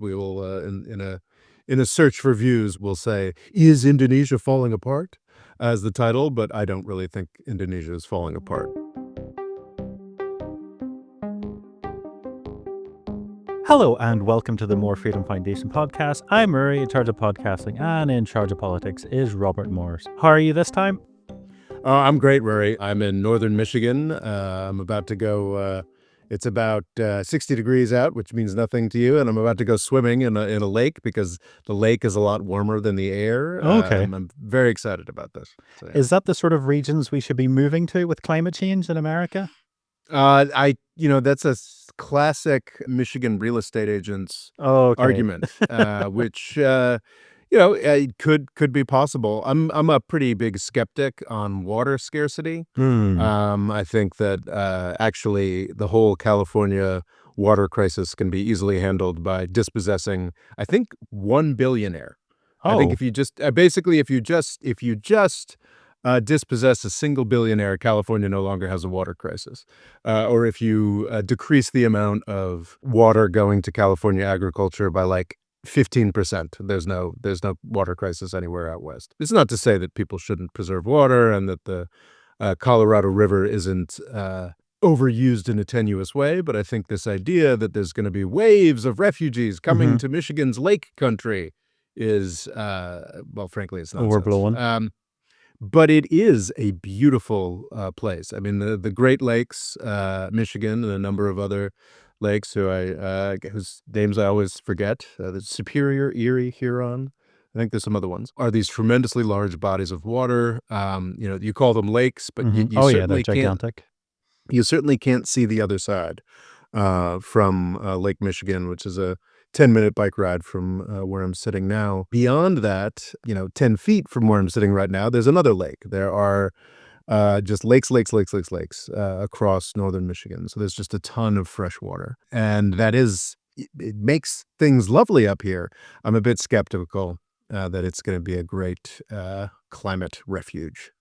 We will, in a search for views, we'll say, "Is Indonesia falling apart?" as the title, but I don't really think Indonesia is falling apart. Hello and welcome to the More Freedom Foundation podcast. I'm Murray, in charge of podcasting, and in charge of politics is Robert Morris. How are you this time? I'm great, Rory. I'm in northern Michigan. I'm about to go. It's about 60 degrees out, which means nothing to you, and I'm about to go swimming in a lake because the lake is a lot warmer than the air. Okay. I'm very excited about this. So, yeah. Is that the sort of regions we should be moving to with climate change in America? That's a classic Michigan real estate agent's Okay. argument, which could be possible. I'm a pretty big skeptic on water scarcity. I think that actually the whole California water crisis can be easily handled by dispossessing, I think, one billionaire. I think Oh, if you just basically if you just dispossess a single billionaire, California no longer has a water crisis. Or if you decrease the amount of water going to California agriculture by like 15%, there's no water crisis anywhere out west. It's not to say that people shouldn't preserve water and that the Colorado River isn't overused in a tenuous way, but I think this idea that there's going to be waves of refugees coming to Michigan's lake country is, well, frankly, it's nonsense. overblown. But it is a beautiful place. I mean, the Great Lakes, Michigan, and a number of other lakes whose names I always forget. The Superior, Erie, Huron. I think there's some other ones. Are these tremendously large bodies of water? You call them lakes, but you Oh yeah, they're certainly can't. gigantic. You certainly can't see the other side from Lake Michigan, which is a 10-minute bike ride from where I'm sitting now. Beyond that, 10 feet from where I'm sitting right now, there's another lake. There are just lakes across northern Michigan. So there's just a ton of fresh water. And it makes things lovely up here. I'm a bit skeptical that it's going to be a great climate refuge.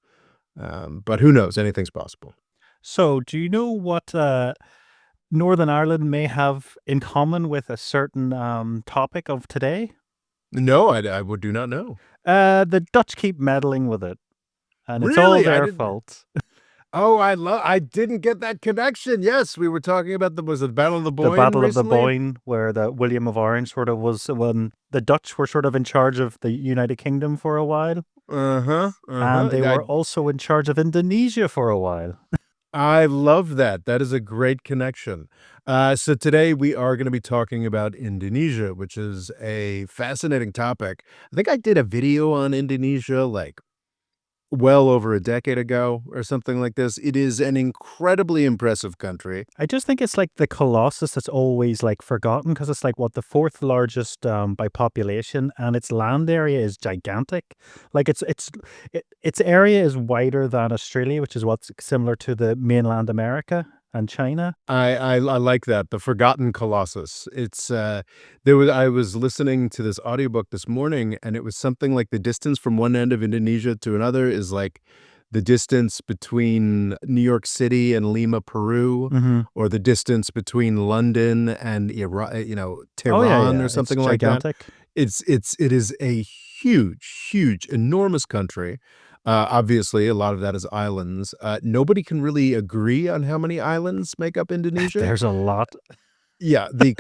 But who knows? Anything's possible. So, do you know what Northern Ireland may have in common with a certain topic of today? No, I do not know. The Dutch keep meddling with it, and it's all Really? their fault. Oh, I didn't get that connection. Yes, we were talking about was it the Battle of the Boyne The Battle of the recently? Boyne, where the William of Orange sort of was when the Dutch were sort of in charge of the United Kingdom for a while, and they were also in charge of Indonesia for a while. I love that. That is a great connection. So today we are going to be talking about Indonesia, which is a fascinating topic. I think I did a video on Indonesia like well over a decade ago or something like this. It is an incredibly impressive country. I just think it's like the Colossus that's always like forgotten because it's like what the fourth largest by population, and its land area is gigantic. Like its area is wider than Australia, which is what's similar to the mainland America and China. I like that, the forgotten Colossus. I was listening to this audiobook this morning, and it was something like the distance from one end of Indonesia to another is like the distance between New York City and Lima, Peru, or the distance between London and Tehran or something it's like that. gigantic. It is a huge, enormous country. Obviously, a lot of that is islands. Nobody can really agree on how many islands make up Indonesia. There's a lot. Yeah, the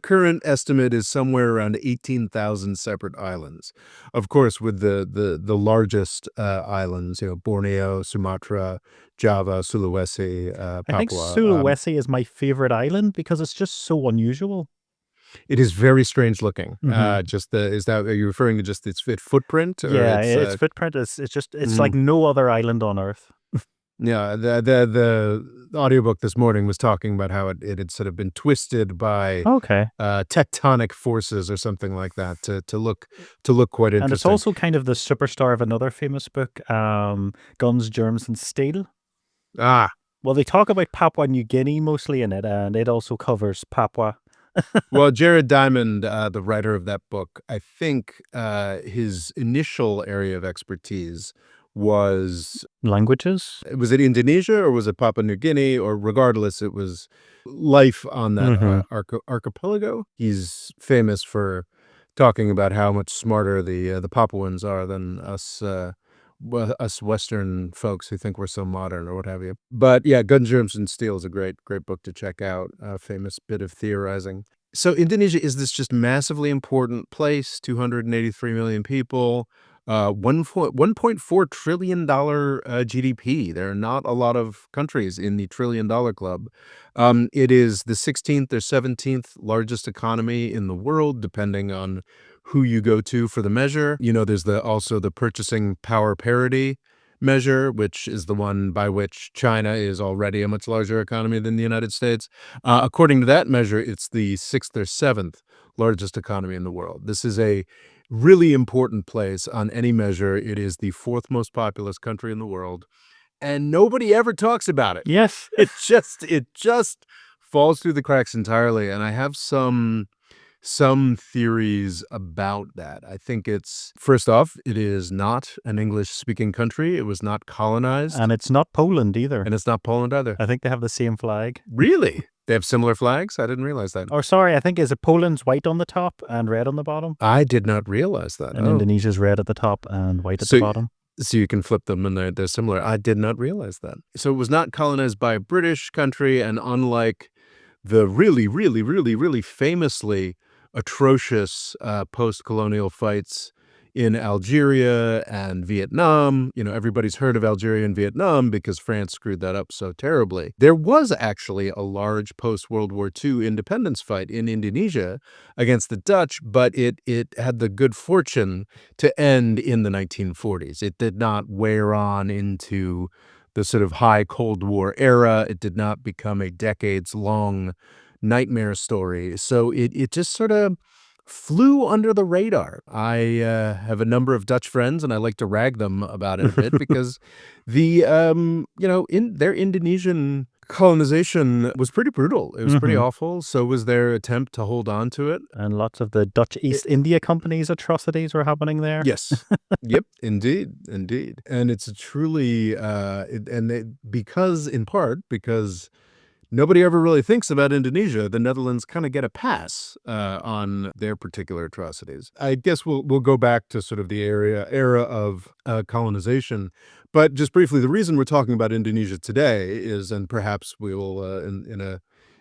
current estimate is somewhere around 18,000 separate islands. Of course, with the largest islands, Borneo, Sumatra, Java, Sulawesi, I think Papua. Sulawesi is my favorite island because it's just so unusual. It is very strange looking. Mhm. Are you referring to just its footprint? Or Yeah, its footprint is it's like no other island on Earth. Yeah, the audiobook this morning was talking about how it had sort of been twisted by Okay. tectonic forces or something like that to look quite And it's interesting. also kind of the superstar of another famous book, Guns, Germs, and Steel. Ah, Well, they talk about Papua New Guinea mostly in it, and it also covers Papua. well, Jared Diamond, the writer of that book, I think his initial area of expertise was Languages? it Indonesia or was it Papua New Guinea? Or regardless, it was life on that Mhm. archipelago. He's famous for talking about how much smarter the Papuans are than us Western folks who think we're so modern or what have you. But yeah, Guns, Germs, and Steel is a great book to check out. A famous bit of theorizing. So Indonesia is this just massively important place, 283 million people, 1.4 trillion dollar GDP. There are not a lot of countries in the trillion-dollar club. It is the 16th or 17th largest economy in the world, depending on who you go to for the measure. You know, there's also the purchasing power parity measure, which is the one by which China is already a much larger economy than the United States. According to that measure, it's the sixth or seventh largest economy in the world. This is a really important place on any measure. It is the fourth most populous country in the world, and nobody ever talks about it. Yes. It just falls through the cracks entirely, and I have some theories about that. I think it's first off, it is not an English-speaking country. It was not colonized, And it's not Poland either. and it's not Poland either. I think they have the same flag. Really? They have similar flags? I didn't realize that. Or sorry, I think is it Poland's white on the top and red on the bottom? I did not realize that. And Oh. Indonesia's red at the top and white at the So bottom. so you can flip them and they're similar. I did not realize that. So it was not colonized by a British country, and unlike the really famously atrocious post-colonial fights in Algeria and Vietnam. You know, everybody's heard of Algeria and Vietnam because France screwed that up so terribly. There was actually a large post-World War II independence fight in Indonesia against the Dutch, but it had the good fortune to end in the 1940s. It did not wear on into the sort of high Cold War era. It did not become a decades-long nightmare story. So it just sort of flew under the radar. I have a number of Dutch friends, and I like to rag them about it a bit because in their Indonesian colonization was pretty brutal. It was pretty Mhm. awful. So was their attempt to hold on to it. And lots of the Dutch East India Company's atrocities were happening there. Yes. Yep, indeed. And it's a truly, because in part, because nobody ever really thinks about Indonesia, the Netherlands kinda get a pass, on their particular atrocities. I guess we'll go back to sort of the era of, colonization, but just briefly, the reason we're talking about Indonesia today is, and perhaps we will,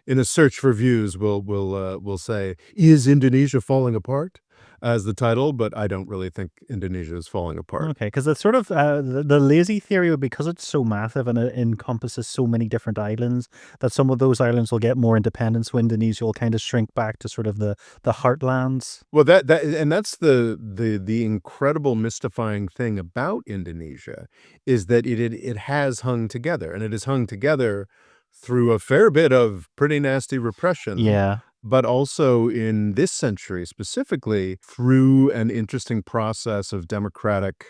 in a search for views, we'll say, "Is Indonesia falling apart?" as the title, but I don't really think Indonesia is falling apart. Okay, because it's sort of the lazy theory would because it's so massive and it encompasses so many different islands that some of those islands will get more independence when Indonesia will kind of shrink back to sort of the heartlands. Well, that's the incredible mystifying thing about Indonesia is that it has hung together, and it has hung together through a fair bit of pretty nasty repression, Yeah, but also in this century specifically through an interesting process of democratic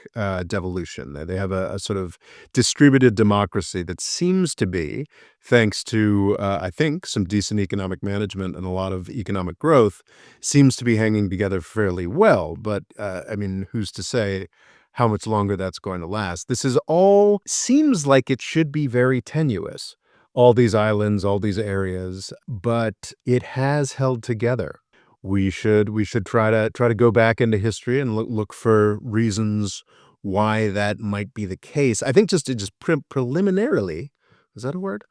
devolution. They have a sort of distributed democracy that seems to be, thanks to I think some decent economic management and a lot of economic growth, seems to be hanging together fairly well. But I mean, who's to say how much longer that's going to last? This is all seems like it should be very tenuous, all these islands, all these areas, but it has held together. We should try to go back into history and look for reasons why that might be the case. I think preliminarily, is that a word?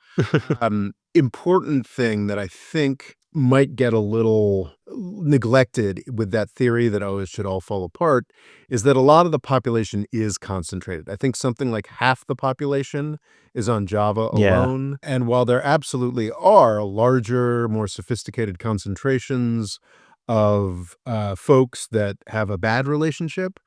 Important thing that I think might get a little neglected with that theory that, oh, it should all fall apart, is that a lot of the population is concentrated. I think something like half the population is on Java yeah. alone, and while there absolutely are larger, more sophisticated concentrations of, folks that have a bad relationship,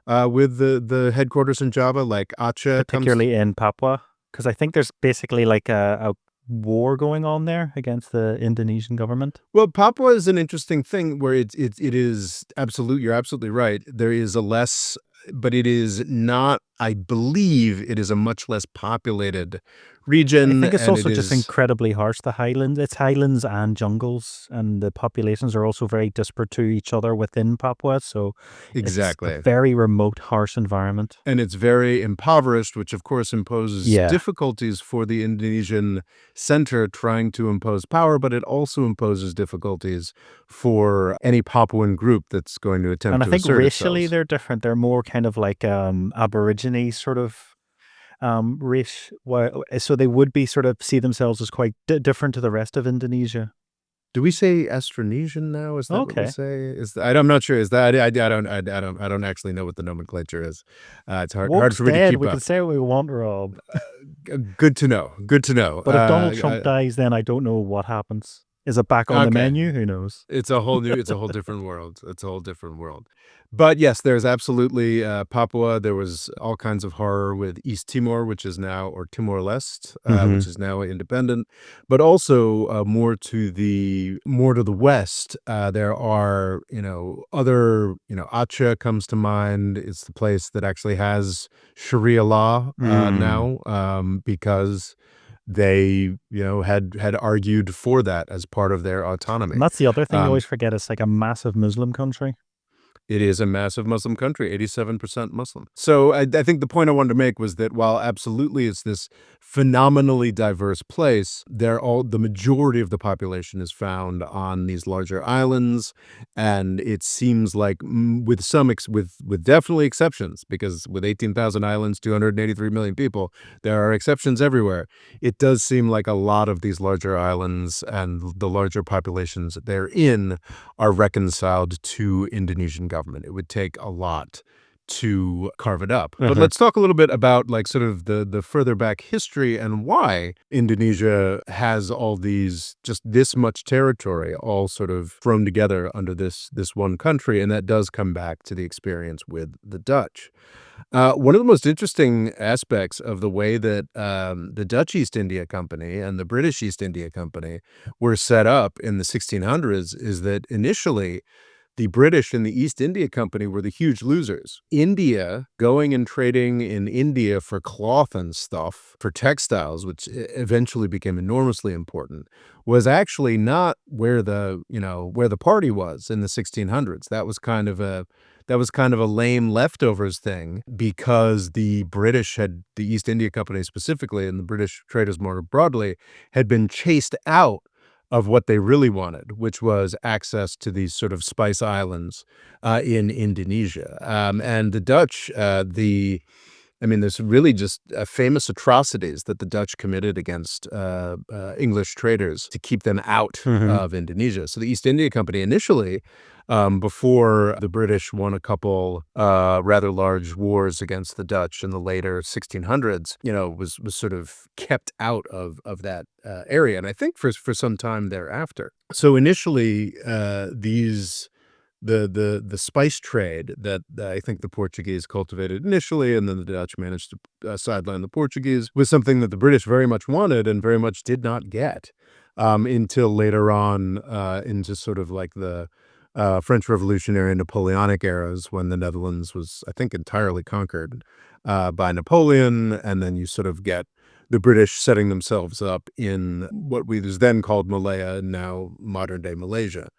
with the headquarters in Java, like Aceh comes. Particularly in Papua, because I think there's basically like a war going on there against the Indonesian government. Well, Papua is an interesting thing where it is you're absolutely right. There is a less, but it is not, I believe it is a much less populated I region, think it's and it also just is incredibly harsh, the highlands. It's highlands and jungles, and the populations are also very disparate to each other within Papua, so it's a exactly. very remote, harsh environment. And it's very impoverished, which of course imposes Yeah. difficulties for the Indonesian center trying to impose power, but it also imposes difficulties for any Papuan group that's going to And attempt I to think assert racially itself. they're different. They're more kind of like Aborigine sort of race. So they would be sort of see themselves as quite different to the rest of Indonesia. Do we say Austronesian now? Is that what we Okay. say? I'm not sure. Is that I don't actually know what the nomenclature is. It's hard Woke's for me to dead. keep We can up. say what we want, Rob. Good to know. Good to know. But if Donald Trump dies, then I don't know what happens. Is it back on the Okay. menu? Who knows? It's a whole different world. It's a whole different world. But yes, there's absolutely Papua. There was all kinds of horror with East Timor, which is now, or Timor-Leste, Hmm. which is now independent. But also more to the west, there are other Aceh comes to mind. It's the place that actually has Sharia law Mm. now because they had argued for that as part of their And autonomy. that's the other thing you Um, always forget. It's like a massive Muslim country. it is a massive Muslim country, 87% Muslim. So I think the point I wanted to make was that while absolutely it's this phenomenally diverse place, the majority of the population is found on these larger islands, and it seems like with with definitely exceptions, because with 18,000 islands, 283 million people, there are exceptions everywhere. It does seem like a lot of these larger islands and the larger populations they're in are reconciled to Indonesian government. It would take a lot to carve it up. But Uh-huh. let's talk a little bit about like sort of the further back history and why Indonesia has all these just this much territory all sort of thrown together under this one country, and that does come back to the experience with the Dutch. One of the most interesting aspects of the way that the Dutch East India Company and the British East India Company were set up in the 1600s is that initially the British and the East India Company were the huge losers. India, going and trading in India for cloth and stuff, for textiles, which eventually became enormously important, was actually not where the party was in the 1600s. That was kind of a lame leftovers thing because the East India Company specifically, and the British traders more broadly, had been chased out of what they really wanted, which was access to these sort of spice islands in Indonesia. And the Dutch, there's really just famous atrocities that the Dutch committed against English traders to keep them out Hmm. of Indonesia. So the East India Company initially, before the British won a couple rather large wars against the Dutch in the later 1600s, was sort of kept out of that area, and I think for some time thereafter. So initially, the spice trade that I think the Portuguese cultivated initially, and then the Dutch managed to sideline the Portuguese, was something that the British very much wanted and very much did not get until later on into sort of like the French Revolutionary and Napoleonic eras when the Netherlands was, I think, entirely conquered by Napoleon, and then you sort of get the British setting themselves up in what was then called Malaya and now modern day Malaysia.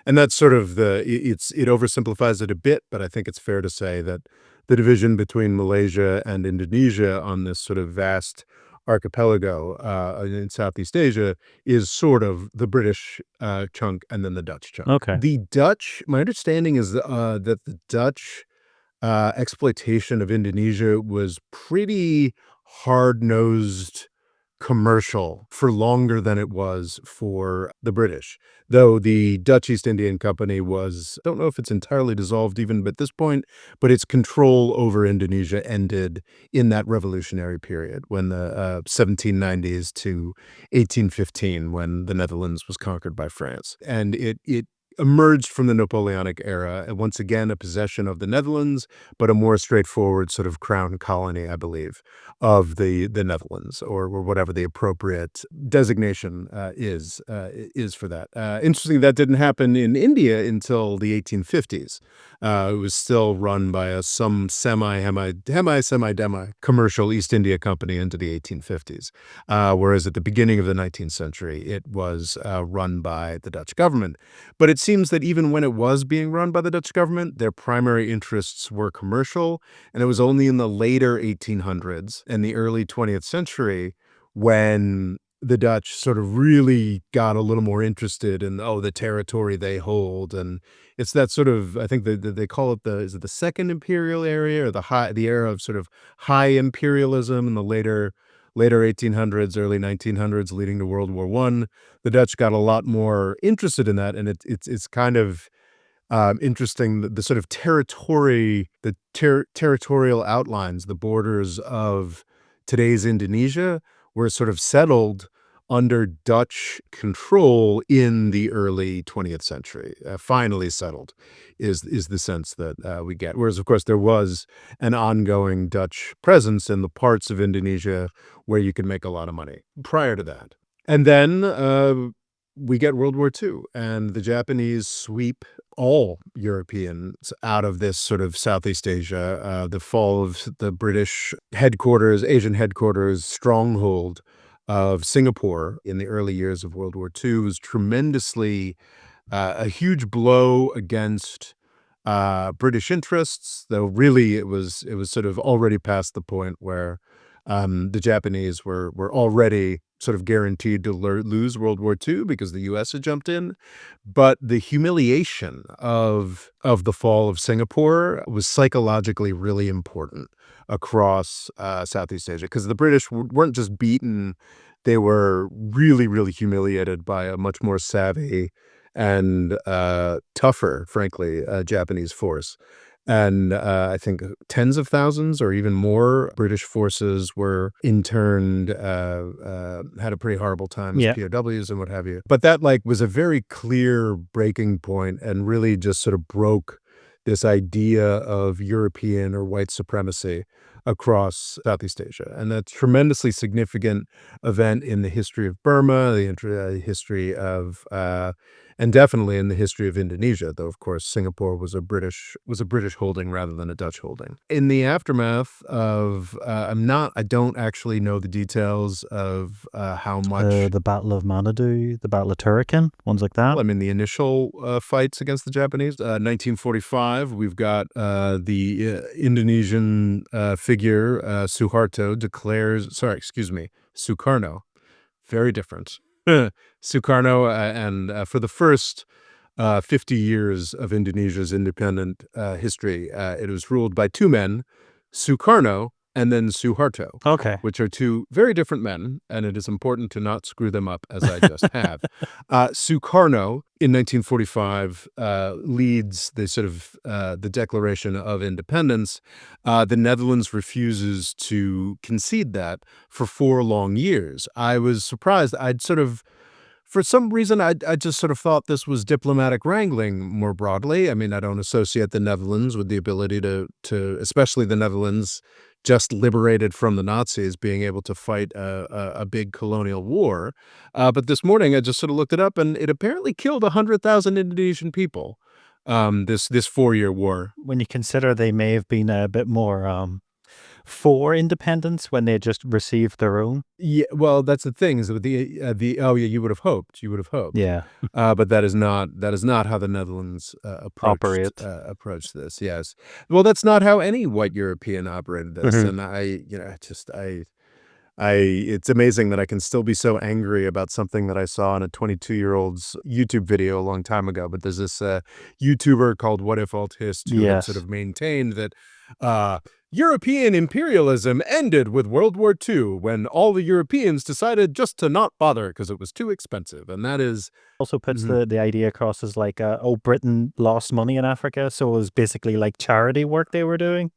And that's sort of it oversimplifies it a bit, but I think it's fair to say that the division between Malaysia and Indonesia on this sort of vast archipelago in Southeast Asia is sort of the British chunk and then the Dutch chunk. Okay. My understanding is that the Dutch exploitation of Indonesia was pretty hard-nosed commercial for longer than it was for the British. Though the Dutch East Indian Company was, I don't know if it's entirely dissolved even at this point, but its control over Indonesia ended in that revolutionary period when the 1790s to 1815 when the Netherlands was conquered by France. And it emerged from the Napoleonic era, and once again a possession of the Netherlands, but a more straightforward sort of crown colony, I believe, of the Netherlands, or whatever the appropriate designation is for that. Interesting, that didn't happen in India until the 1850s. It was still run by a some semi commercial East India Company into the 1850s, whereas at the beginning of the 19th century, it was run by the Dutch government. But it seems that even when it was being run by the Dutch government, their primary interests were commercial, and it was only in the later 1800s and the early 20th century when the Dutch sort of really got a little more interested in, oh, the territory they hold. And it's that sort of, I think they call it is it the second imperial area, or the era of sort of high imperialism in the later 1800s, early 1900s, leading to World War One. The Dutch got a lot more interested in that, and it's kind of interesting, the sort of territorial outlines, the borders of today's Indonesia were sort of settled under Dutch control in the early 20th century. Finally settled is the sense that we get. Whereas, of course, there was an ongoing Dutch presence in the parts of Indonesia where you could make a lot of money prior to that. And then we get World War II, and the Japanese sweep all Europeans out of this sort of Southeast Asia. The fall of the British headquarters, Asian headquarters, stronghold of Singapore in the early years of World War II was tremendously a huge blow against British interests, though really it was sort of already past the point where the Japanese were already sort of guaranteed to lose World War II because the U.S. had jumped in. But the humiliation of the fall of Singapore was psychologically really important across Southeast Asia, because the British weren't just beaten, they were really, really humiliated by a much more savvy and tougher, frankly, Japanese force. And I think tens of thousands or even more British forces were interned, had a pretty horrible time as Yeah. POWs and what have you. But that was a very clear breaking point, and really just sort of broke this idea of European or white supremacy across Southeast Asia. And that's a tremendously significant event in the history of Burma, the history of and definitely in the history of Indonesia, though of course Singapore was a British holding rather than a Dutch holding. In the aftermath of, I don't actually know the details of how much. The Battle of Manado, the Battle of Turrican, ones like that. I mean, the initial fights against the Japanese, 1945, we've got the Indonesian figure Suharto Sukarno, very different. Sukarno, and for the first 50 years of Indonesia's independent history, it was ruled by two men, Sukarno and then Suharto, Okay. which are two very different men, and it is important to not screw them up as I just have. Sukarno, in 1945, leads the sort of the Declaration of Independence. The Netherlands refuses to concede that for 4 long years. I was surprised. For some reason, I just sort of thought this was diplomatic wrangling more broadly. I mean, I don't associate the Netherlands with the ability especially the Netherlands just liberated from the Nazis, being able to fight a big colonial war. But this morning, I just sort of looked it up, and it apparently killed 100,000 Indonesian people, this 4-year war. When you consider they may have been a bit more for independence when they just received their own. Yeah, well, that's the thing, is with oh, yeah, you would have hoped. Yeah. But that is not how the Netherlands Operate. approached this. Yes. Well, that's not how any white European operated this. Mhm. And it's amazing that I can still be so angry about something that I saw in a 22-year-old's YouTube video a long time ago. But there's this YouTuber called What If Altist who had sort Yes. of maintained that European imperialism ended with World War II when all the Europeans decided just to not bother because it was too expensive. And that is. Also puts Mhm. the idea across as like, oh, Britain lost money in Africa, so it was basically like charity work they were doing.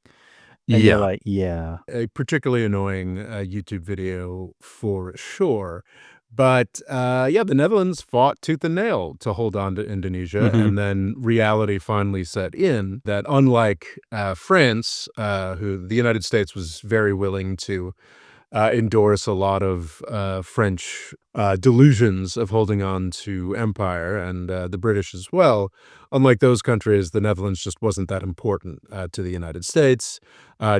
And you're Yeah. like, yeah. A particularly annoying YouTube video for sure. But, yeah, the Netherlands fought tooth and nail to hold on to Indonesia, Mhm. and then reality finally set in that unlike, France, who the United States was very willing to endorse a lot of French delusions of holding on to empire, and the British as well. Unlike those countries, the Netherlands just wasn't that important to the United States,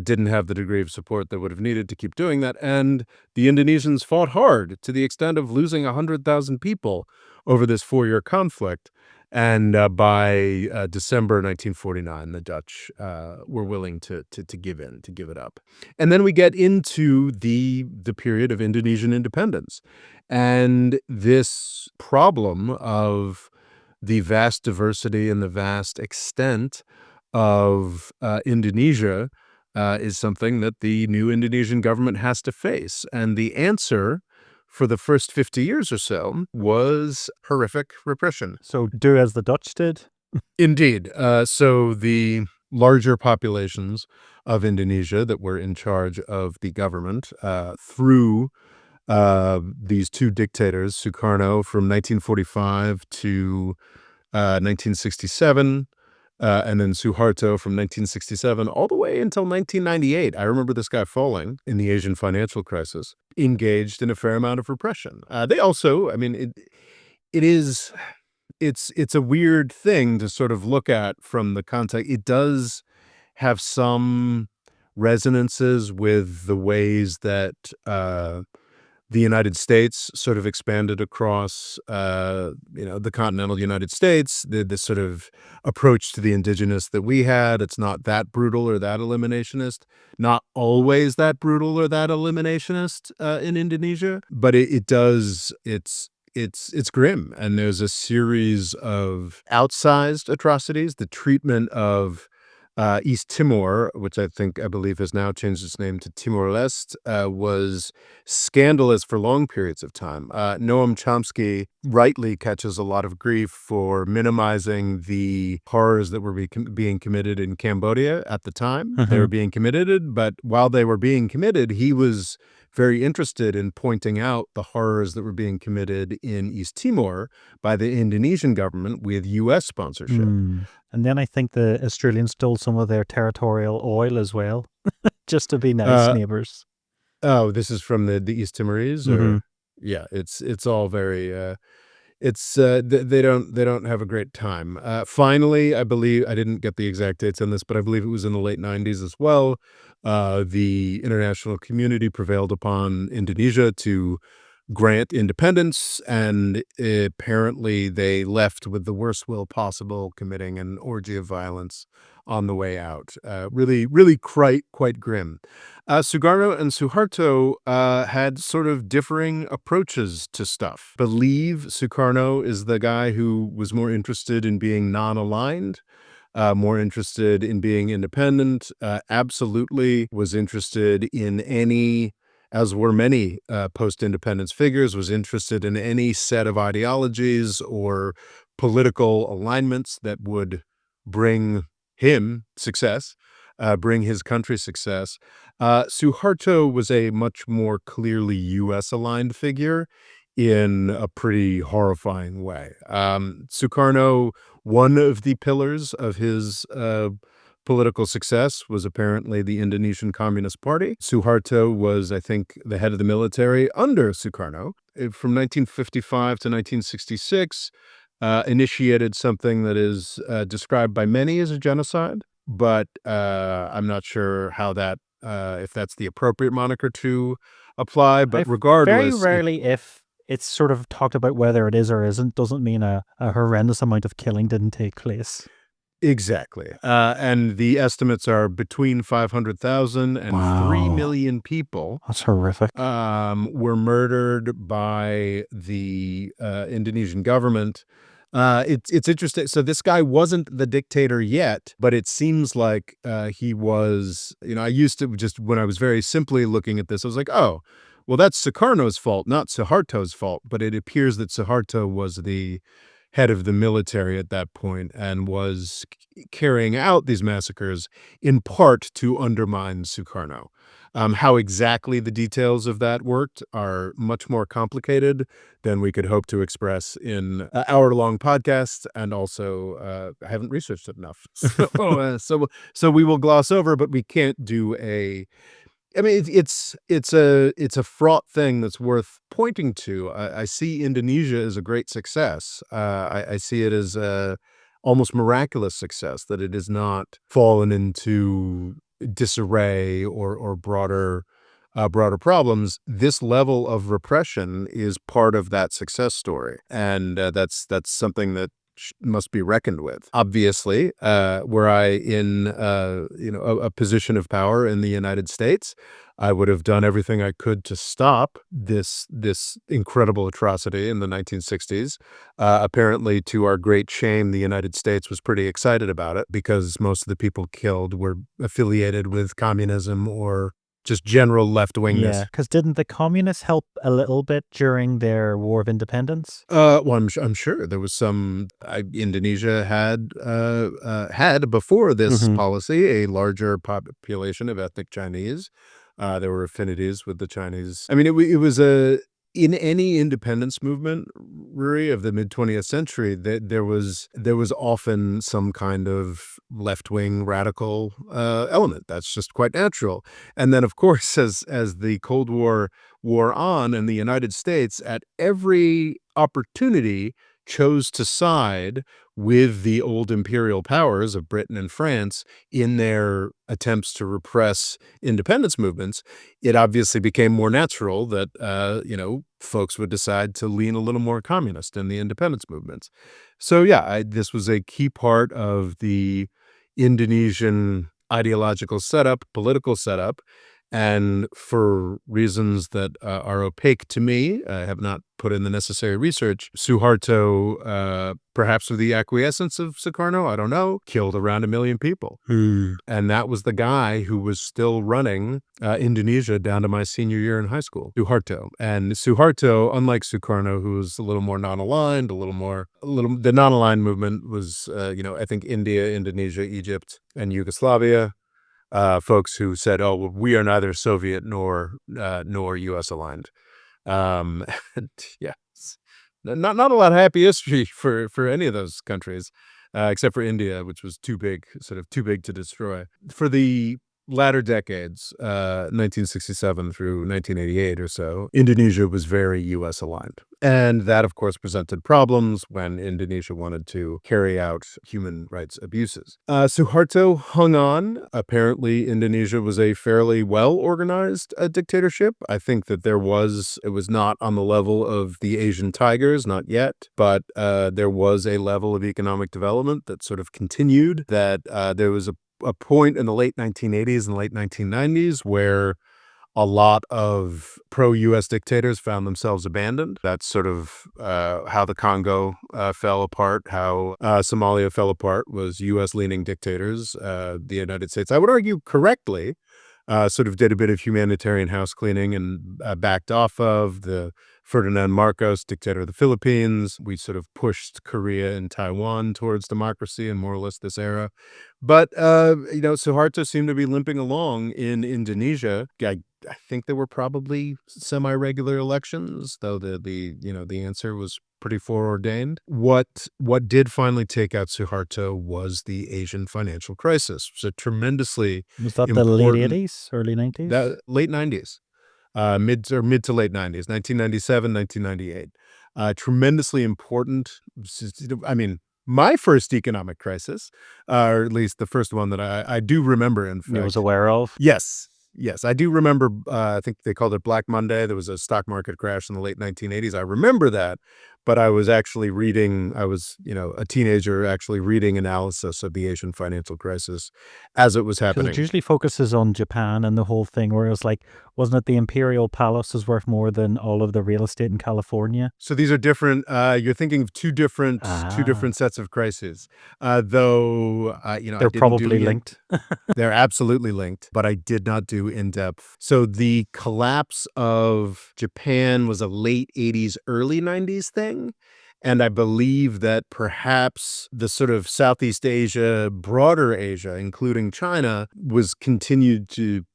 didn't have the degree of support that would have needed to keep doing that. And the Indonesians fought hard to the extent of losing 100,000 people over this 4-year conflict. And by December 1949, the Dutch were willing to give in, to give it up. And then we get into the period of Indonesian independence. And this problem of the vast diversity and the vast extent of Indonesia is something that the new Indonesian government has to face. And the answer for the first 50 years or so was horrific repression. So do as the Dutch did? Indeed. So the larger populations of Indonesia that were in charge of the government through these two dictators, Sukarno from 1945 to 1967, and then Suharto from 1967 all the way until 1998. I remember this guy falling in the Asian financial crisis, engaged in a fair amount of repression. They also, I mean, it is it's a weird thing to sort of look at from the context. It does have some resonances with the ways that the United States sort of expanded across, the continental United States. This sort of approach to the indigenous that we had. It's not that brutal or that eliminationist. Not always that brutal or that eliminationist in Indonesia, but it does. It's grim, and there's a series of outsized atrocities. The treatment of East Timor, which I believe has now changed its name to Timor-Leste, was scandalous for long periods of time. Noam Chomsky rightly catches a lot of grief for minimizing the horrors that were being committed in Cambodia at the time. They were Mhm. being committed, but while they were being committed, he was very interested in pointing out the horrors that were being committed in East Timor by the Indonesian government with U.S. sponsorship. Mm. And then I think the Australians stole some of their territorial oil as well, just to be nice Uh, neighbors. Oh, this is from the East Timorese, Mhm. or yeah, it's all very, they don't have a great time. Finally, I believe I didn't get the exact dates on this, but I believe it was in the late '90s as well. The international community prevailed upon Indonesia to grant independence, and apparently they left with the worst will possible, committing an orgy of violence on the way out. Really, really quite grim. Sugarno and Suharto had sort of differing approaches to stuff. Believe Sukarno is the guy who was more interested in being non-aligned, more interested in being independent, absolutely was interested in any, as were many post-independence figures, was interested in any set of ideologies or political alignments that would bring him success, bring his country success. Suharto was a much more clearly U.S. aligned figure in a pretty horrifying way. Sukarno, one of the pillars of his political success was apparently the Indonesian Communist Party. Suharto was, I think, the head of the military under Sukarno. From 1955 to 1966, initiated something that is described by many as a genocide, but I'm not sure how that, if that's the appropriate moniker to apply. But I've very regardless, it rarely, if it's sort of talked about whether it is or isn't, doesn't mean a horrendous amount of killing didn't take place. exactly. And the estimates are between 500,000 and three Wow. million people That's horrific. were murdered by the Indonesian government. It's interesting. So this guy wasn't the dictator yet, but it seems like he was. I used to just, when I was very simply looking at this, I was like, oh, well, that's Sukarno's fault, not Suharto's fault. But it appears that Suharto was the head of the military at that point and was carrying out these massacres in part to undermine Sukarno. How exactly the details of that worked are much more complicated than we could hope to express in an hour-long podcast, and also I haven't researched it enough. So we will gloss over, but we can't do a I mean, it's a fraught thing that's worth pointing to. I see Indonesia as a great success. I see it as a almost miraculous success that it has not fallen into disarray or broader problems. This level of repression is part of that success story, and that's something that must be reckoned with. Obviously, were I in a position of power in the United States, I would have done everything I could to stop this incredible atrocity in the 1960s. Apparently, to our great shame, the United States was pretty excited about it because most of the people killed were affiliated with communism or just general left-wingness. Yeah, because didn't the communists help a little bit during their War of Independence? Well, I'm sure there was some. Indonesia had before this Mhm. policy a larger population of ethnic Chinese. There were affinities with the Chinese. I mean, it was a in any independence movement, Ruri, of the mid 20th century, that there was often some kind of left wing radical element. That's just quite natural. And then, of course, as the Cold War wore on, and the United States, at every opportunity, chose to side with the old imperial powers of Britain and France in their attempts to repress independence movements. It obviously became more natural that, folks would decide to lean a little more communist in the independence movements. So, yeah, this was a key part of the Indonesian ideological setup, political setup, and for reasons that are opaque to me, I have not put in the necessary research. Suharto, perhaps with the acquiescence of Sukarno, I don't know, killed around 1 million people. Hmm. And that was the guy who was still running Indonesia down to my senior year in high school, Suharto. And Suharto, unlike Sukarno, who was a little more non-aligned, the non-aligned movement was, I think India, Indonesia, Egypt, and Yugoslavia. Folks who said, "Oh, well, we are neither Soviet nor U.S. aligned." And yes, not a lot of happy history for any of those countries, except for India, which was too big to destroy. For the latter decades, 1967 through 1988 or so, Indonesia was very U.S. aligned. And that, of course, presented problems when Indonesia wanted to carry out human rights abuses. Suharto hung on. Apparently, Indonesia was a fairly well-organized dictatorship. I think that it was not on the level of the Asian tigers, not yet, but there was a level of economic development that sort of continued, that there was a point in the late 1980s and late 1990s where a lot of pro-US dictators found themselves abandoned. That's sort of how the Congo fell apart, how Somalia fell apart, was US-leaning dictators. The United States, I would argue correctly, sort of did a bit of humanitarian house cleaning and backed off of the Ferdinand Marcos, dictator of the Philippines. We sort of pushed Korea and Taiwan towards democracy in more or less this era. But, Suharto seemed to be limping along in Indonesia. I think there were probably semi-regular elections, though the answer was pretty foreordained. What did finally take out Suharto was the Asian financial crisis. It was a tremendously Was that the late important '80s, early '90s? that late 90s, mid to late 90s, 1997, 1998. Tremendously important. I mean, my first economic crisis, or at least the first one that I do remember, in You was fact. aware of? Yes. Yes, I do remember, I think they called it Black Monday. There was a stock market crash in the late 1980s. I remember that, but I was a teenager actually reading analysis of the Asian financial crisis as it was Because it happening. usually focuses on Japan and the whole thing, where it was like, wasn't it the Imperial Palace is worth more than all of the real estate in California? So these are different, you're thinking of two Ah, different sets of crises. Though, I they're didn't do probably linked. they're absolutely linked, but I did not do in-depth. So the collapse of Japan was a late '80s, early '90s thing, And I believe that perhaps the sort of Southeast Asia, broader Asia, including China, was continued to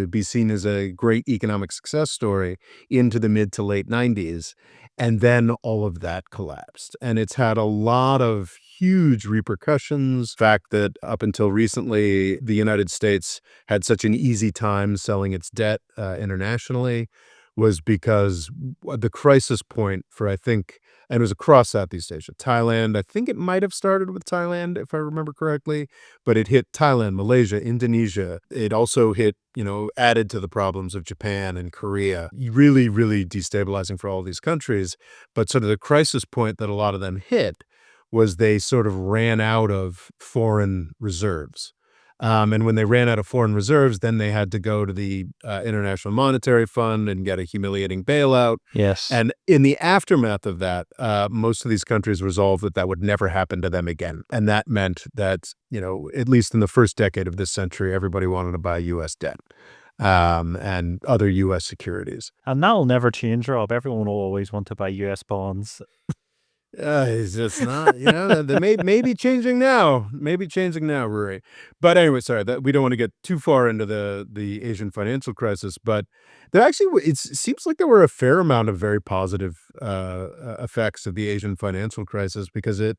be seen as a great economic success story into the mid to late 90s. And then all of that collapsed. And it's had a lot of huge repercussions. The fact that up until recently, the United States had such an easy time selling its debt internationally was because the crisis point for, I think, and it was across Southeast Asia. Thailand, I think it might have started with Thailand, if I remember correctly, but it hit Thailand, Malaysia, Indonesia. It also hit, added to the problems of Japan and Korea. Really, really destabilizing for all these countries. But sort of the crisis point that a lot of them hit was they sort of ran out of foreign reserves. And when they ran out of foreign reserves, then they had to go to the International Monetary Fund and get a humiliating bailout. Yes. And in the aftermath of that, most of these countries resolved that that would never happen to them again. And that meant that, at least in the first decade of this century, everybody wanted to buy U.S. debt and other U.S. securities. And that'll never change, Rob. Everyone will always want to buy US bonds. It's just not, that may be changing now. Maybe changing now, Rory. But anyway, sorry that we don't want to get too far into the Asian financial crisis. But there actually, it seems like there were a fair amount of very positive effects of the Asian financial crisis because there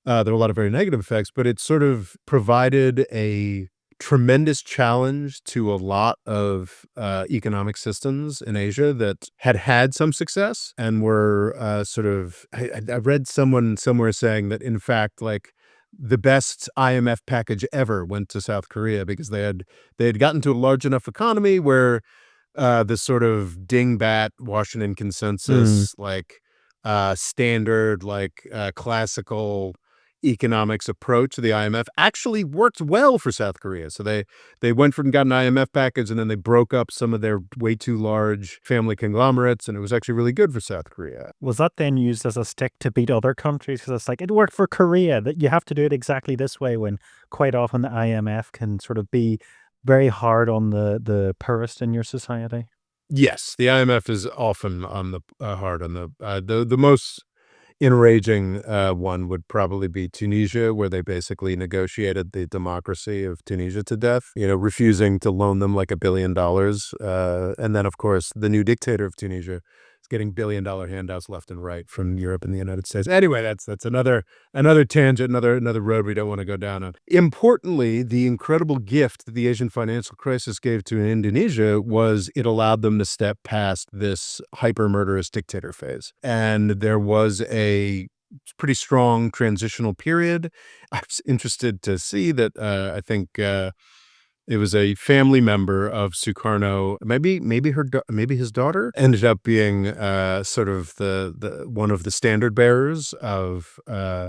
were a lot of very negative effects, but it sort of provided a tremendous challenge to a lot of economic systems in Asia that had some success and were sort of. I read someone somewhere saying that in fact, like the best IMF package ever went to South Korea because they had gotten to a large enough economy where this sort of dingbat Washington Mm. consensus, like standard, like classical economics approach to the IMF actually worked well for South Korea. So they went from got an IMF package and then they broke up some of their way too large family conglomerates, and it was actually really good for South Korea. Was that then used as a stick to beat other countries? Because it's like, it worked for Korea, that you have to do it exactly this way, when quite often the IMF can sort of be very hard on the poorest in your society. Yes, the IMF is often on the hard on the most enraging one would probably be Tunisia, where they basically negotiated the democracy of Tunisia to death, refusing to loan them like $1 billion. And then, of course, the new dictator of Tunisia is getting $1 billion handouts left and right from Europe and the United States. Anyway, that's another tangent, another road we don't want to go down on. Importantly, the incredible gift that the Asian financial crisis gave to Indonesia was it allowed them to step past this hyper-murderous dictator phase. And there was a pretty strong transitional period. I was interested to see that I think it was a family member of Sukarno. Maybe his daughter ended up being sort of the one of the standard bearers of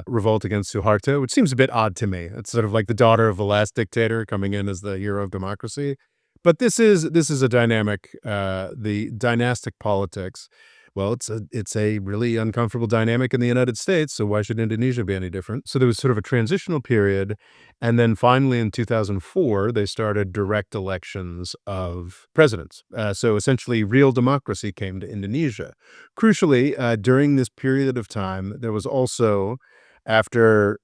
revolt against Suharto, which seems a bit odd to me. It's sort of like the daughter of the last dictator coming in as the hero of democracy. But this is a dynamic, the dynastic politics. Well, it's a really uncomfortable dynamic in the United States, so why should Indonesia be any different? So there was sort of a transitional period, and then finally in 2004, they started direct elections of presidents. So essentially, real democracy came to Indonesia. Crucially, during this period of time, there was also, after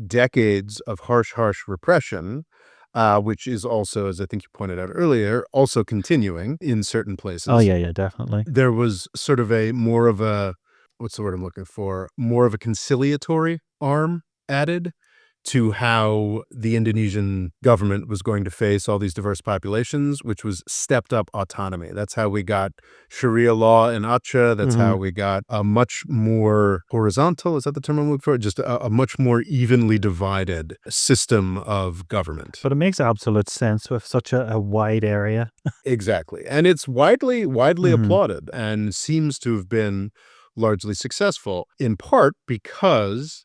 decades of harsh repression, which is also, as I think you pointed out earlier, also continuing in certain Oh, places. yeah, yeah, definitely. There was sort of a more of a what's the word I'm looking for? More of a conciliatory arm added to how the Indonesian government was going to face all these diverse populations, which was stepped up autonomy. That's how we got Sharia law in Aceh. That's how Mhm. we got a much more horizontal, is that the term I'm looking for? Just a much more evenly divided system of government. But it makes absolute sense with such a wide area. Exactly. And it's widely Mhm. applauded and seems to have been largely successful, in part because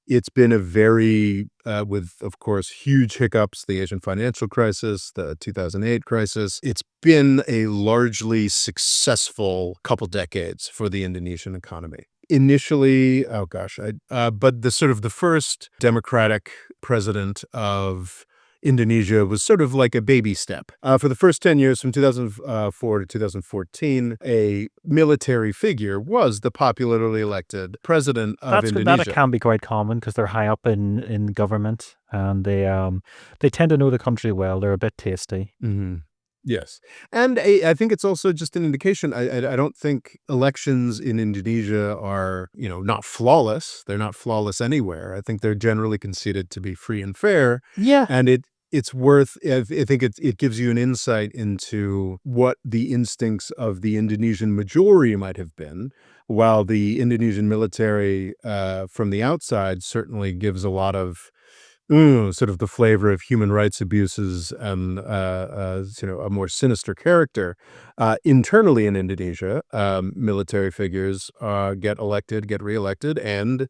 it's been a very, with, of course, huge hiccups, the Asian financial crisis, the 2008 crisis. It's been a largely successful couple decades for the Indonesian economy. Initially, but the sort of the first democratic president of Indonesia was sort of like a baby step. For the first 10 years, from 2004 to 2014, a military figure was the popularly elected president of That's good. That it Indonesia. can be quite common because they're high up in government and they tend to know the country well. They're a bit tasty. Mhm. Yes. And I think it's also just an indication. I don't think elections in Indonesia are, not flawless. They're not flawless anywhere. I think they're generally conceded to be free and fair. Yeah. And it's worth, I think it gives you an insight into what the instincts of the Indonesian majority might have been, while the Indonesian military from the outside certainly gives a lot of sort of the flavor of human rights abuses and, a more sinister character. Internally in Indonesia, military figures get elected, get reelected, and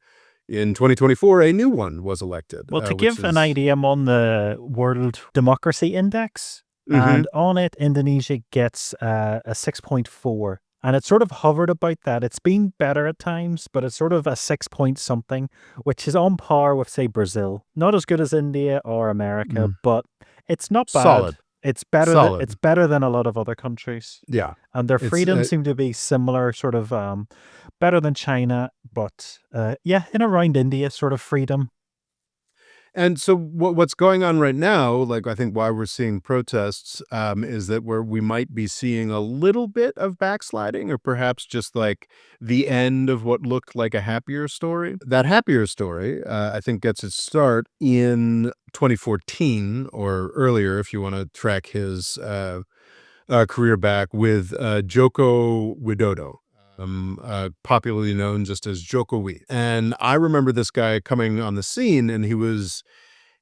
in 2024, a new one was elected, Well, to which give an is idea, I'm on the World Democracy Index, and Mhm. on it, Indonesia gets a 6.4. And it's sort of hovered about that. It's been better at times, but it's sort of a 6 point something, which is on par with, say, Brazil. Not as good as India or America, Mm. but it's not bad. Solid, It's solid. better than a lot of other countries. Yeah. And their It's, freedoms seem to be similar, sort of better than China, but yeah, in around India sort of freedom. And so what's going on right now, like I think why we're seeing protests, is that we might be seeing a little bit of backsliding, or perhaps just like the end of what looked like a happier story. That happier story, I think, gets its start in 2014 or earlier, if you want to track his career back with Joko Widodo. Popularly known just as Jokowi. And I remember this guy coming on the scene, and it was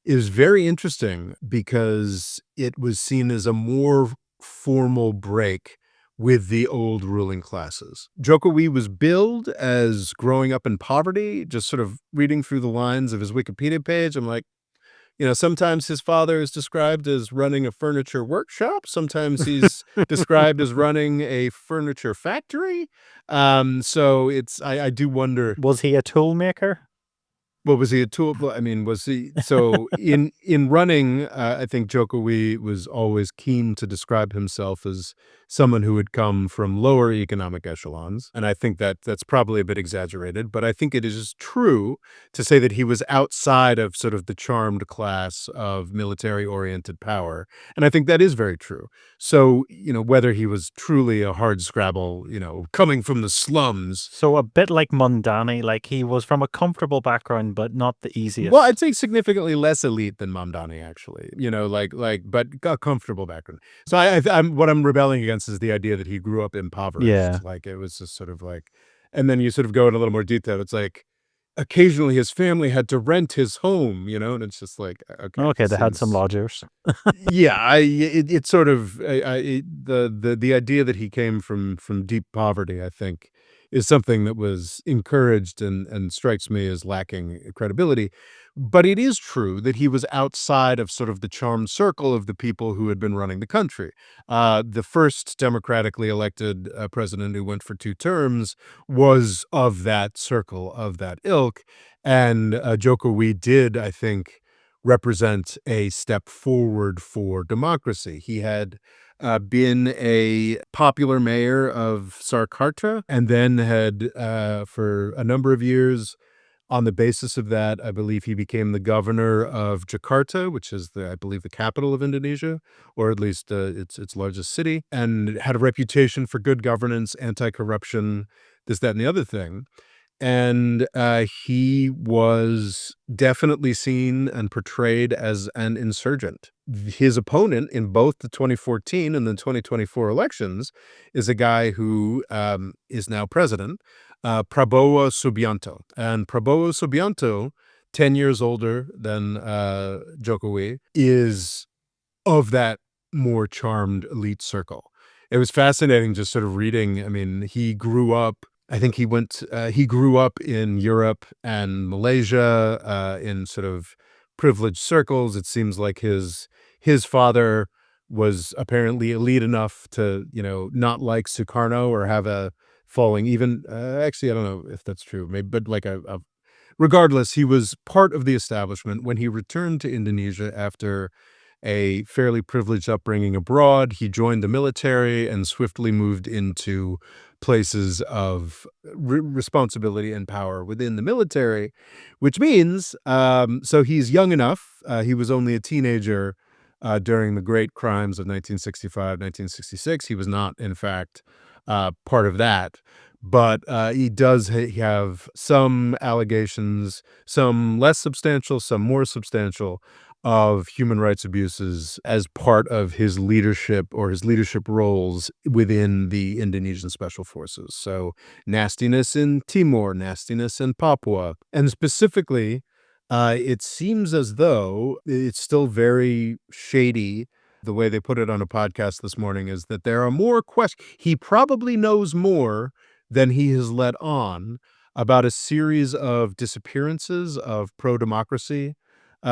very interesting because it was seen as a more formal break with the old ruling classes. Jokowi was billed as growing up in poverty. Just sort of reading through the lines of his Wikipedia page, I'm like, sometimes his father is described as running a furniture workshop. Sometimes he's described as running a furniture factory. So I do wonder, Was he a tool maker? well, was he a tool? Well, I mean, was he so in running? I think Jokowi was always keen to describe himself as someone who had come from lower economic echelons, and I think that that's probably a bit exaggerated. But I think it is true to say that he was outside of sort of the charmed class of military-oriented power, and I think that is very true. So whether he was truly a hardscrabble, coming from the slums. So a bit like Mundani, like he was from a comfortable background, but not the Well, I'd easiest. say significantly less elite than Mamdani, actually. But a comfortable background. So I'm what I'm rebelling against is the idea that he grew up Yeah. impoverished. Like it was just sort of like, and then you sort of go in a little more detail. It's like occasionally his family had to rent his home, and it's just like, okay, Okay, they had some seems lodgers. yeah, it's sort of the idea that he came from deep poverty, I think, is something that was encouraged and strikes me as lacking credibility. But it is true that he was outside of sort of the charmed circle of the people who had been running the country. The first democratically elected president who went for 2 terms was of that circle, of that ilk, and Jokowi did, I think, represent a step forward for democracy. He had been a popular mayor of Sarkarta, and then had, for a number of years, on the basis of that, I believe he became the governor of Jakarta, which is I believe, the capital of Indonesia, or at least its largest city, and had a reputation for good governance, anti-corruption, this, that, and the other thing. And he was definitely seen and portrayed as an insurgent. His opponent in both the 2014 and the 2024 elections is a guy who is now president, Prabowo Subianto. And Prabowo Subianto, 10 years older than Jokowi, is of that more charmed elite circle. It was fascinating just sort of reading. I mean, he grew up in Europe and Malaysia, in sort of privileged circles. It seems like his father was apparently elite enough to, not like Sukarno or have a falling even, actually, I don't know if that's true, maybe, but like regardless, he was part of the establishment when he returned to Indonesia after a fairly privileged upbringing abroad. He joined the military and swiftly moved into places of responsibility and power within the military, which means, so he's young enough. He was only a teenager during the great crimes of 1965, 1966. He was not, in fact, part of that. But he does have some allegations, some less substantial, some more substantial, of human rights abuses as part of his leadership or his leadership roles within the Indonesian Special Forces. So nastiness in Timor, nastiness in Papua. And specifically, it seems as though it's still very shady. The way they put it on a podcast this morning is that there are more questions. He probably knows more than he has let on about a series of disappearances of pro-democracy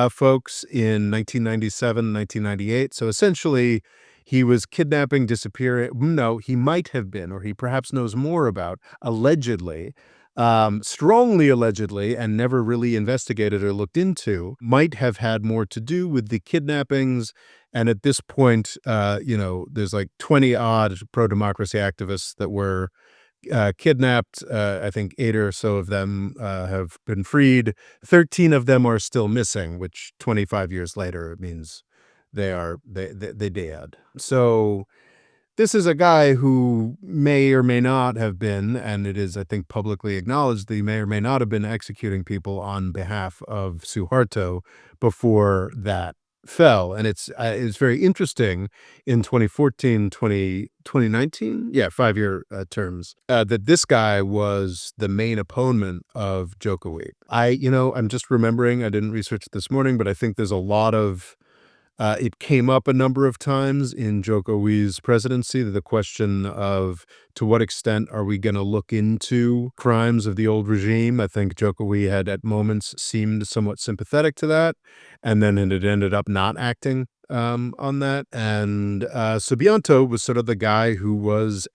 folks in 1997, 1998. So essentially, he was kidnapping, disappearing. No, he might have been, or he perhaps knows more about, allegedly, strongly allegedly, and never really investigated or looked into, might have had more to do with the kidnappings. And at this point, there's like 20 odd pro-democracy activists that were kidnapped. I think 8 or so of them have been freed. 13 of them are still missing, which 25 years later means they dead. So this is a guy who may or may not have been, and it is, I think, publicly acknowledged that he may or may not have been executing people on behalf of Suharto before that fell. And it's very interesting in 2014, 2019, 5-year terms, that this guy was the main opponent of Jokowi. I'm just remembering, I didn't research it this morning, but I think there's a lot of it came up a number of times in Jokowi's presidency, the question of to what extent are we going to look into crimes of the old regime? I think Jokowi had at moments seemed somewhat sympathetic to that, and then it had ended up not acting on that. And Subianto was sort of the guy who was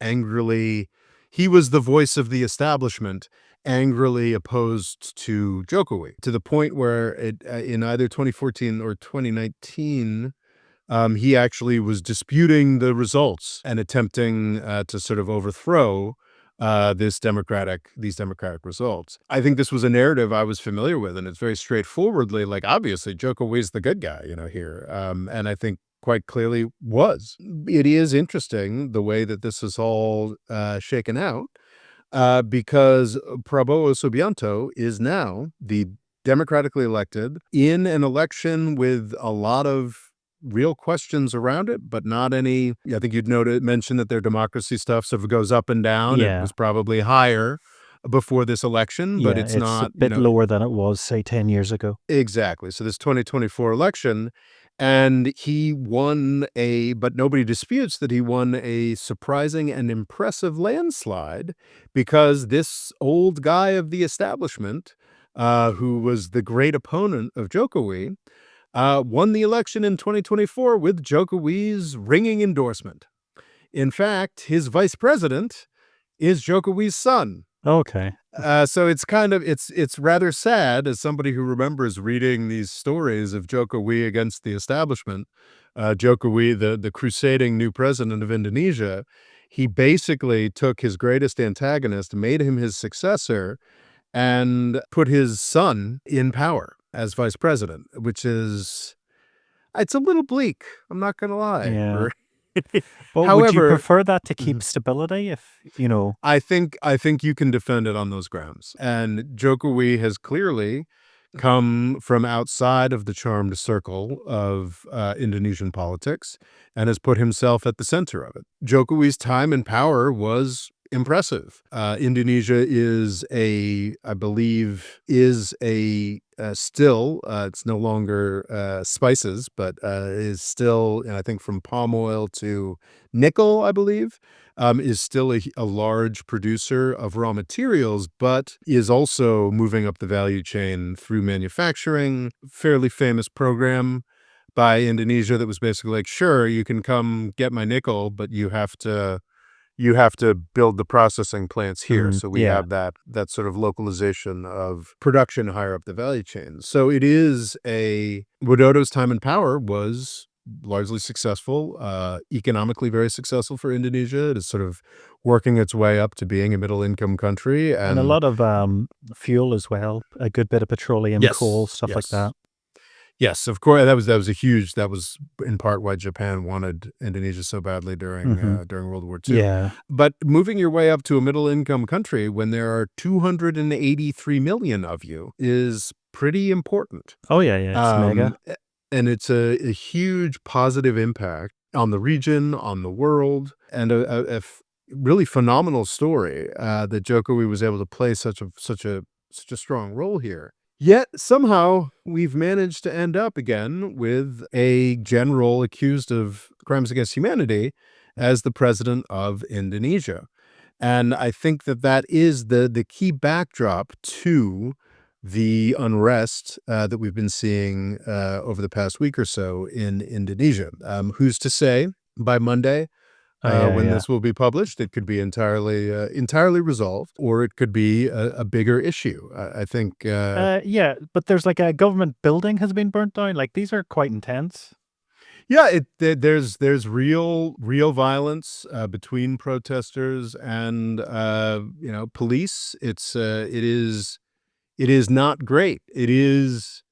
he was the voice of the establishment, angrily opposed to Jokowi, to the point where in either 2014 or 2019, he actually was disputing the results and attempting to sort of overthrow these democratic results. I think this was a narrative I was familiar with, and it's very straightforwardly like, obviously, Jokowi's the good guy, here, and I think quite clearly was. It is interesting the way that this is all shaken out, because Prabowo Subianto is now the democratically elected in an election with a lot of real questions around it, but not any. I think you'd mention that their democracy stuff sort of goes up and down. It Yeah. was probably higher before this election, but Yeah, it's it's a not, bit lower than it was, say, 10 years ago. exactly. So this 2024 election, and he won but nobody disputes that he won a surprising and impressive landslide, because this old guy of the establishment, who was the great opponent of Jokowi, won the election in 2024 with Jokowi's ringing endorsement. In fact, his vice president is Jokowi's son. Okay. So it's kind of it's rather sad, as somebody who remembers reading these stories of Jokowi against the establishment. Jokowi, the crusading new president of Indonesia, he basically took his greatest antagonist, made him his successor, and put his son in power as vice president, which is it's a little bleak. I'm not going to lie. Yeah. But would you However, prefer that to mhm. keep stability if? I think you can defend it on those grounds. And Jokowi has clearly come from outside of the charmed circle of Indonesian politics and has put himself at the center of it. Jokowi's time in power was impressive. Indonesia I believe, is still, it's no longer spices, but is still, and I think from palm oil to nickel, I believe, is still a large producer of raw materials, but is also moving up the value chain through manufacturing. Fairly famous program by Indonesia that was basically like, sure, you can come get my nickel, but you have to build the processing plants here. So we Yeah. have that sort of localization of production higher up the value chain. So it is Widodo's time in power was largely successful, economically very successful for Indonesia. It is sort of working its way up to being a middle-income country, And a and lot of fuel as well. A good bit of petroleum, coal, yes, stuff like yes. that. Yes, of course, that was a huge that was in part why Japan wanted Indonesia so badly Hmm. during World War II. Yeah. But moving your way up to a middle-income country when there are 283,000,000 of you is pretty important. Oh yeah, yeah. It's Um, mega. a and it's a huge positive impact on the region, on the world, and really phenomenal story, that Jokowi was able to play such a strong role here. Yet, somehow, we've managed to end up again with a general accused of crimes against humanity as the president of Indonesia. And I think that that is the key backdrop to the unrest, that we've been seeing, over the past week or so in Indonesia. Who's to say by Monday, Oh yeah, when yeah. this will be published, it could be entirely resolved, or it could be a bigger issue. I think, Yeah, but there's like a government building has been burnt down. Like these are quite intense. yeah, there's real violence, between protesters and, police. It is not great. It is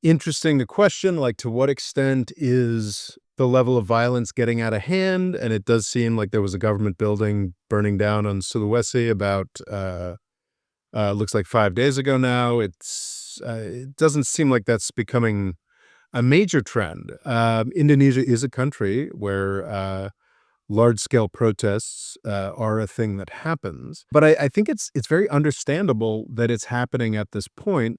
interesting to question, like, to what extent is the level of violence getting out of hand, and it does seem like there was a government building burning down on Sulawesi about, looks like 5 days ago now. It doesn't seem like that's becoming a major trend. Indonesia is a country where, large-scale protests, are a thing that happens, but I think it's very understandable that it's happening at this point,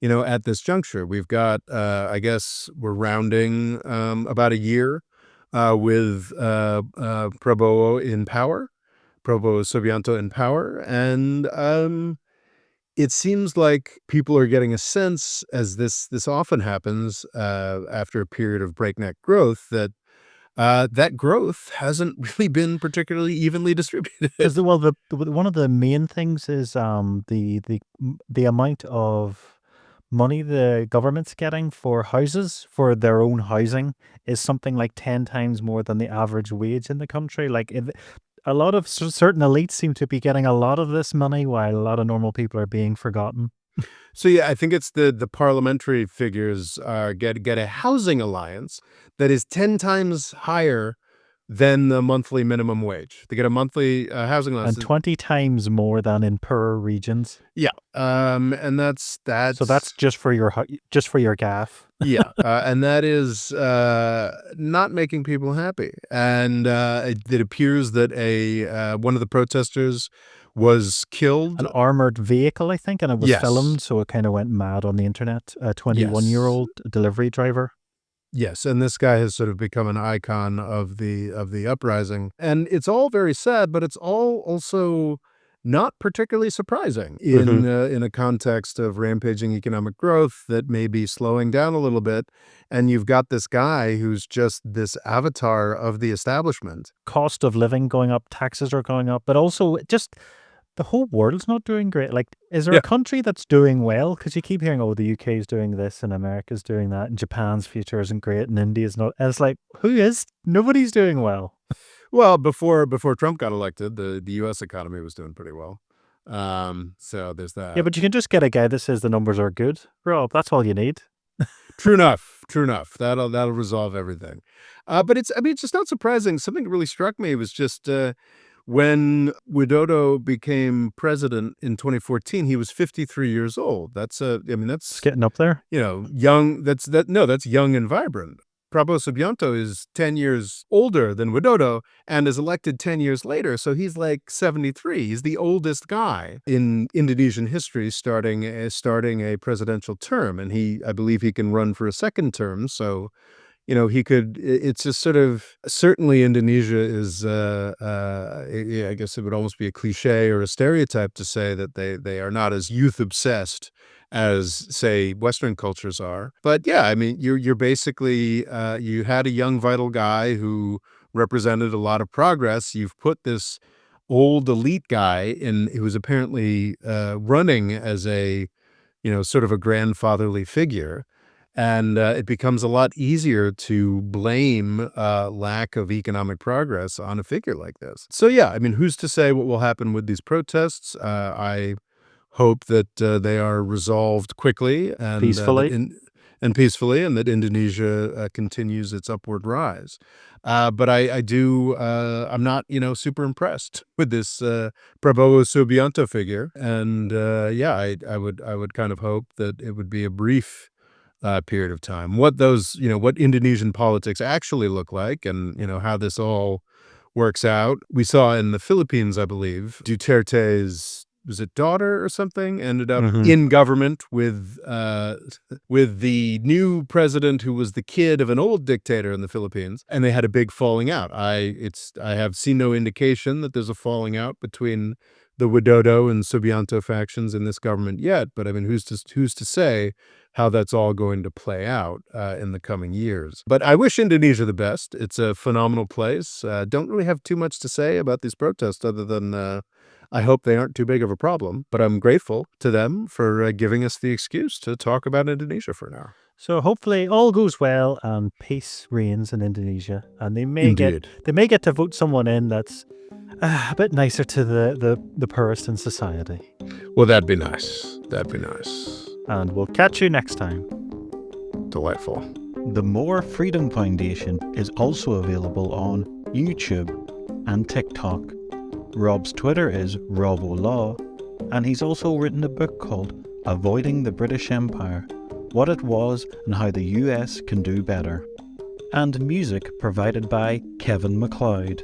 at this juncture. We've got, I guess we're rounding, about a year, with, Prabowo Subianto in power, and, it seems like people are getting a sense, as this often happens, after a period of breakneck growth, that that growth hasn't really been particularly evenly Because distributed. well, one of the main things is the amount of money the government's getting for houses for their own housing is something like 10 times more than the average wage in the country. Like a lot of certain elites seem to be getting a lot of this money, while a lot of normal people are being forgotten. So, yeah, I think it's the parliamentary figures get a housing allowance that is 10 times higher than the monthly minimum wage. They get a monthly, housing allowance And 20 times more than in poorer regions. yeah, and that's So that's that's just for your gaff. yeah, and that is, not making people happy, and, it appears that one of the protesters was killed. An armored vehicle, I think, and it was Yes. filmed, so it kind of went mad on the internet. A 21-year Yes. old delivery driver. Yes, and this guy has sort of become an icon of the uprising, and it's all very sad, but it's all also not particularly surprising Hmm. in a context of rampaging economic growth that may be slowing down a little bit, and you've got this guy who's just this avatar of the establishment. Cost of living going up, taxes are going up, but also just the whole world's not doing great. Like, is there a Yeah. country that's doing well? Because you keep hearing, oh, the UK is doing this and America's doing that and Japan's future isn't great and India's not. And it's like, who is? Nobody's doing well. Well, before Trump got elected, the US economy was doing pretty well. So there's Yeah, that. but you can just get a guy that says the numbers are good. Rob, that's all you need. True enough, true enough. That'll resolve everything. But it's just not surprising. Something that really struck me was just, when Widodo became president in 2014, he was 53 years old. It's That's, getting up there. young. That's young and vibrant. Prabowo Subianto is 10 years older than Widodo and is elected 10 years later, so he's like 73. He's the oldest guy in Indonesian history starting a presidential term, and I believe he can run for a second term, so he could it's just sort of certainly Indonesia is, yeah, I guess it would almost be a cliche or a stereotype to say that they are not as youth obsessed as, say, Western cultures are. But yeah, I mean, you're basically, you had a young, vital guy who represented a lot of progress. You've put this old elite guy in who was apparently, running as a, sort of a grandfatherly figure, And it becomes a lot easier to blame lack of economic progress on a figure like this. So, yeah, I mean, who's to say what will happen with these protests? I hope that they are resolved quickly and Peacefully. and peacefully, and that Indonesia continues its upward rise. But I do I'm not super impressed with this Prabowo Subianto figure, and yeah, I would kind of hope that it would be a brief period of time. What those what Indonesian politics actually look like, and how this all works out. We saw in the Philippines, I believe, Duterte's was it daughter or something ended up Mhm. in government with with the new president who was the kid of an old dictator in the Philippines, and they had a big falling out. I have seen no indication that there's a falling out between the Widodo and Subianto factions in this government yet, but I mean, who's to say how that's all going to play out in the coming years? But I wish Indonesia the best. It's a phenomenal place. Don't really have too much to say about these protests other than I hope they aren't too big of a problem. But I'm grateful to them for giving us the excuse to talk about Indonesia for an hour. So hopefully all goes well and peace reigns in Indonesia, and Indeed. they may get to vote someone in that's a bit nicer to the poorest in society. Well, that'd be nice. That'd be nice. And we'll catch you next time. Delightful. The More Freedom Foundation is also available on YouTube and TikTok. Rob's Twitter is RobOLaw, and he's also written a book called Avoiding the British Empire: What It Was and How the US Can Do Better. And music provided by Kevin MacLeod.